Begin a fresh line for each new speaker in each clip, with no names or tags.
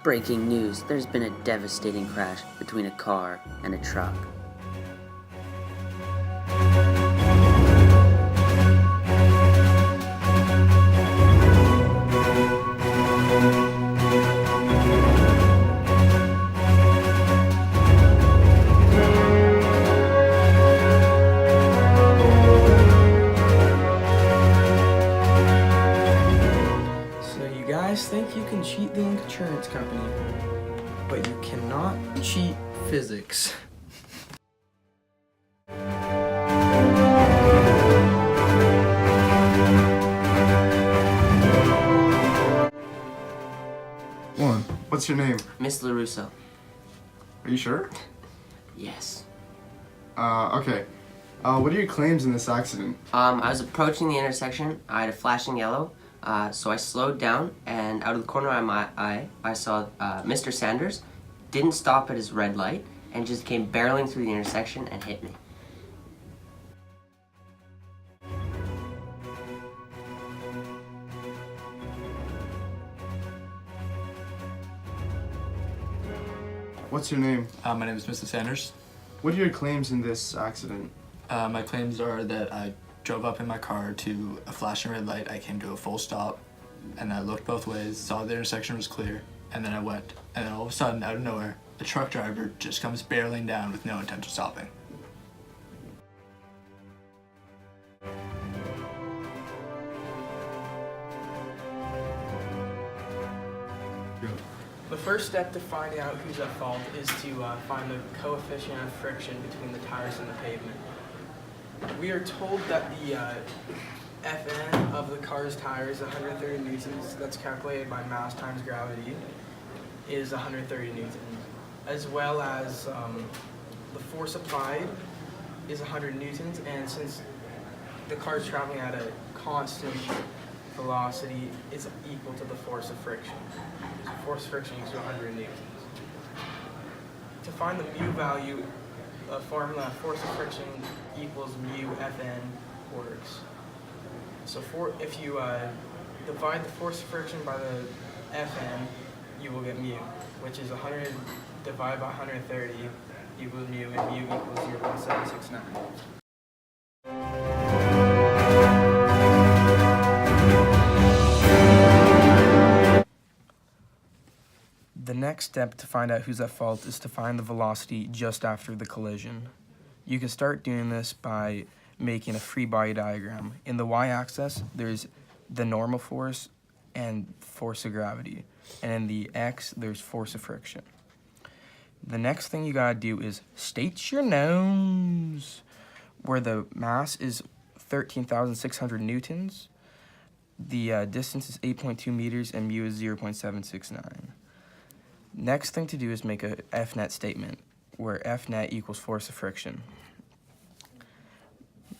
Breaking news, there's been a devastating crash between a car and a truck.
You guys think you can cheat the insurance company, but you cannot cheat physics.
One. What's your name?
Miss LaRusso.
Are you sure?
Yes.
Okay. What are your claims in this accident?
I was approaching the intersection. I had a flashing yellow, so I slowed down, and out of the corner of my eye, I saw Mr. Sanders didn't stop at his red light and just came barreling through the intersection and hit me.
What's your name?
My name is Mr. Sanders.
What are your claims in this accident?
My claims are that I drove up in my car to a flashing red light. I came to a full stop, and I looked both ways, saw the intersection was clear, and then I went. And then all of a sudden, out of nowhere, a truck driver just comes barreling down with no intent of stopping.
The first step to finding out who's at fault is to find the coefficient of friction between the tires and the pavement. We are told that the Fn of the car's tires, 130 newtons, that's calculated by mass times gravity, is 130 newtons, as well as the force applied is 100 newtons, and since the car is traveling at a constant velocity, it's equal to the force of friction. So force of friction equals 100 newtons. To find the mu value, a formula force of friction equals mu Fn works. So if you divide the force of friction by the Fn, you will get mu, which is 100 divided by 130 equals mu, and mu equals 0.769. The next step to find out who's at fault is to find the velocity just after the collision. You can start doing this by making a free body diagram. In the y-axis, there's the normal force and force of gravity. And in the x, there's force of friction. The next thing you gotta do is state your nose, where the mass is 13,600 newtons, the distance is 8.2 meters, and mu is 0.769. Next thing to do is make a Fnet statement, where Fnet equals force of friction.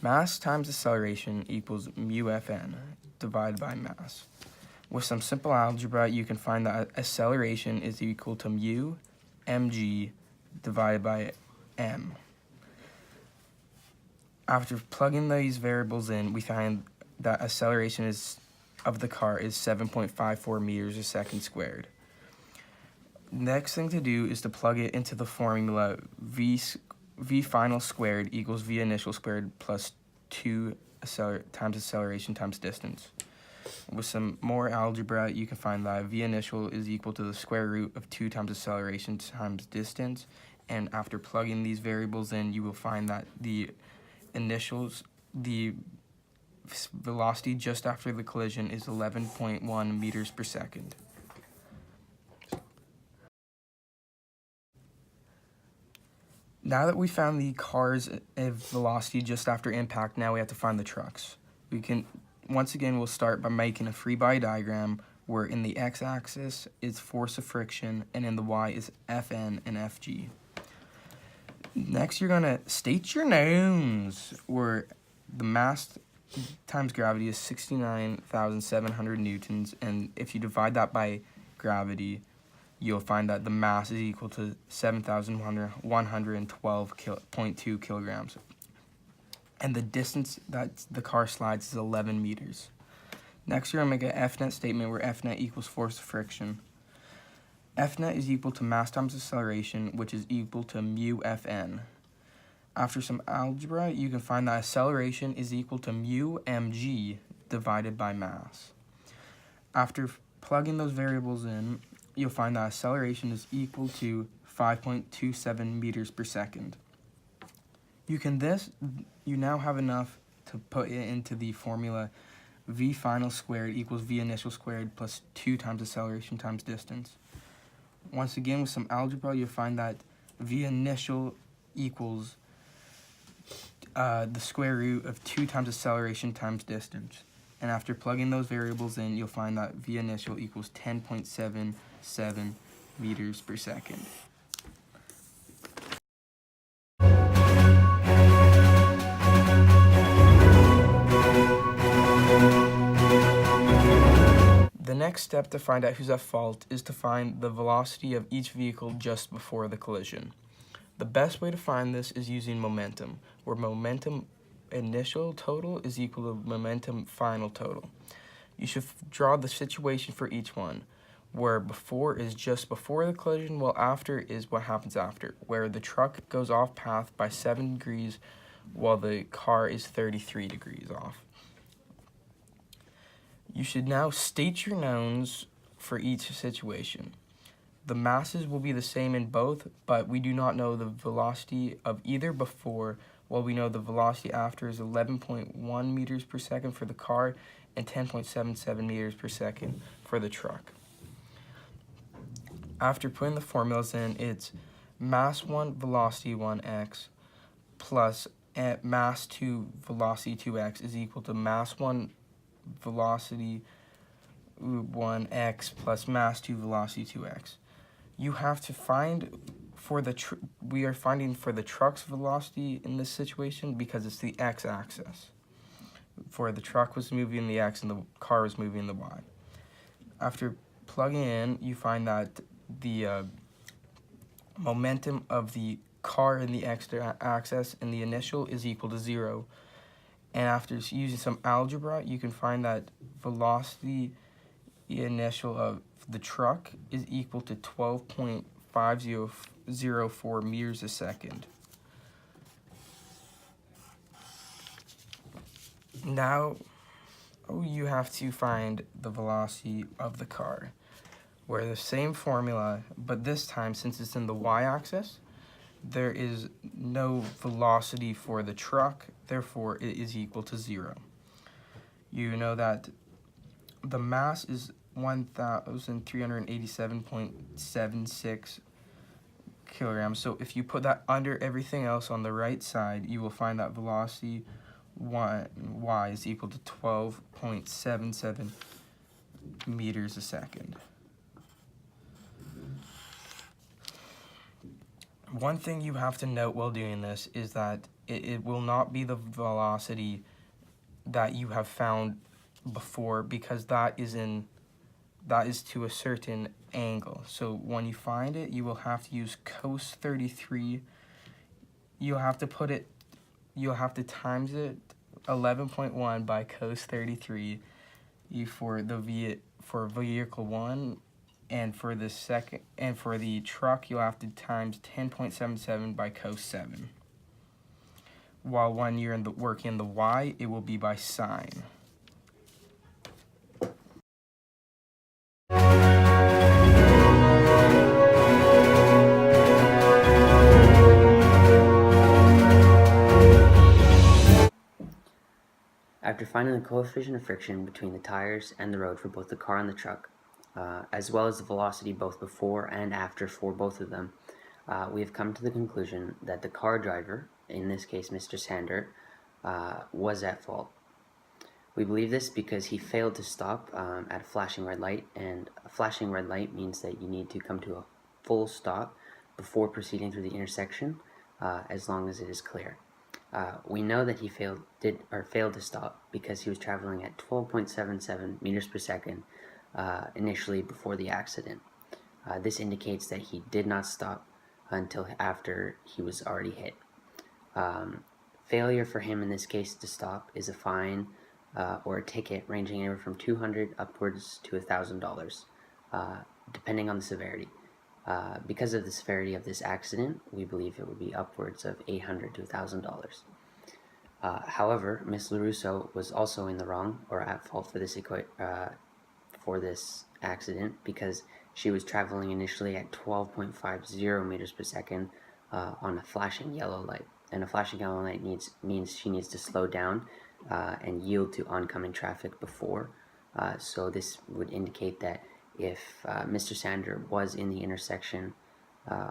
Mass times acceleration equals mu Fn divided by mass. With some simple algebra, you can find that acceleration is equal to mu mg divided by m. After plugging these variables in, we find that acceleration of the car is 7.54 meters a second squared. Next thing to do is to plug it into the formula v final squared equals v initial squared plus 2 times acceleration times distance. With some more algebra, you can find that v initial is equal to the square root of 2 times acceleration times distance, and after plugging these variables in, you will find that the velocity just after the collision is 11.1 meters per second. Now that we found the car's velocity just after impact, now we have to find the truck's. Once again, we'll start by making a free body diagram where in the x-axis is force of friction and in the y is Fn and Fg. Next, you're gonna state your nose, where the mass times gravity is 69,700 newtons, and if you divide that by gravity, you'll find that the mass is equal to 7,112.2 kilograms. And the distance that the car slides is 11 meters. Next, you're going to make an Fnet statement where Fnet equals force of friction.
F net is equal to mass times acceleration, which is equal to mu Fn. After some algebra, you can find that acceleration is equal to mu mg divided by mass. After plugging those variables in, you'll find that acceleration is equal to 5.27 meters per second. You now have enough to put it into the formula v final squared equals v initial squared plus 2 times acceleration times distance. Once again, with some algebra, you'll find that v initial equals the square root of 2 times acceleration times distance. And after plugging those variables in, you'll find that v initial equals 10.77 meters per second. The next step to find out who's at fault is to find the velocity of each vehicle just before the collision. The best way to find this is using momentum, where momentum initial total is equal to momentum final total. You should draw the situation for each one, where before is just before the collision, while after is what happens after, where the truck goes off path by 7 degrees while the car is 33 degrees off. You should now state your knowns for each situation. The masses will be the same in both, but we do not know the velocity of either before, while we know the velocity after is 11.1 meters per second for the car and 10.77 meters per second for the truck. After putting the formulas in, it's mass 1, velocity 1x plus mass 2, velocity 2x is equal to mass 1, velocity 1x plus mass 2, velocity 2x. You have to find we are finding for the truck's velocity in this situation because it's the x-axis. For the truck was moving in the x and the car was moving in the y. After plugging in, you find that the momentum of the car in the x-axis and the initial is equal to 0. And after using some algebra, you can find that velocity initial of the truck is equal to 12.504 meters a second. Now, you have to find the velocity of the car, where the same formula, but this time, since it's in the y-axis, there is no velocity for the truck, therefore it is equal to 0. You know that the mass is 1,387.76 kilograms. So if you put that under everything else on the right side, you will find that velocity y is equal to 12.77 meters a second. One thing you have to note while doing this is that it will not be the velocity that you have found before, because that is to a certain angle. So when you find it, you will have to use cos 33. You'll have to times it 11.1 by cos 33 for vehicle 1, and for the second, and for the truck, you'll have to times 10.77 by cos 7. While when you're working in the y, it will be by sine.
After finding the coefficient of friction between the tires and the road for both the car and the truck, as well as the velocity both before and after for both of them, we have come to the conclusion that the car driver, in this case Mr. Saher, was at fault. We believe this because he failed to stop at a flashing red light, and a flashing red light means that you need to come to a full stop before proceeding through the intersection, as long as it is clear. We know that he failed to stop because he was traveling at 12.77 meters per second initially before the accident. This indicates that he did not stop until after he was already hit. Failure for him in this case to stop is a fine or a ticket ranging anywhere from $200 upwards to $1,000, depending on the severity.
Because of the severity of this accident, we believe it would be upwards of $800 to $1,000. However, Ms. LaRusso was also in the wrong or at fault for this accident because she was traveling initially at 12.50 meters per second on a flashing yellow light. And a flashing yellow light means she needs to slow down and yield to oncoming traffic before. So this would indicate that if Mr. Sander was in the intersection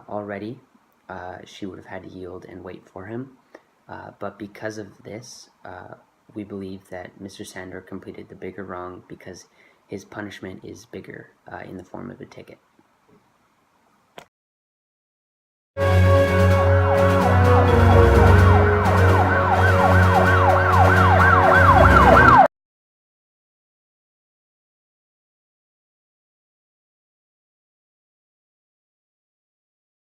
already, she would have had to yield and wait for him. But because of this, we believe that Mr. Sander completed the bigger wrong because his punishment is bigger in the form of a ticket.